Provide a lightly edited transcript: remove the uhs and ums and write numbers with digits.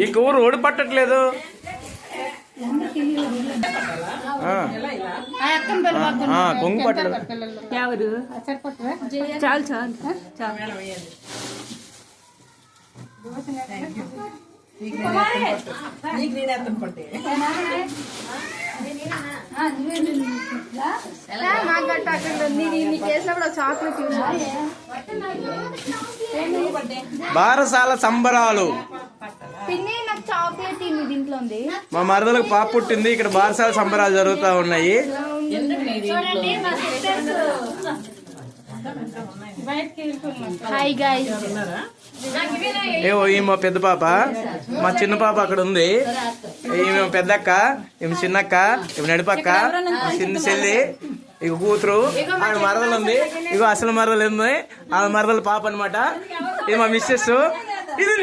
ఈ కూర ఓడి పట్టట్లేదు. కొంగు పట్టలేదు. చాలు చాలు చాలు. బారసాల సంబరాలు. పిన్ని నాకు చాక్లెట్ దీంట్లో ఉంది. మా మరదలకు పాప పుట్టింది. ఇక్కడ బారసాల సంబరాలు జరుగుతూ ఉన్నాయి. Hi guys. ఏవో ఈ మా పెద్ద పాప, మా చిన్న పాప అక్కడ ఉంది. ఈమె పెద్దక్క, ఈమె చిన్నక్క, ఈమె నడిపక్క, చిన్న చెల్లి, ఇక కూతురు, ఆమె మరదలు ఉంది. ఇగో అసలు మరదలు ఉంది, ఆమె మరదలు పాప అనమాట. ఇది మా మిస్సెస్. ఇది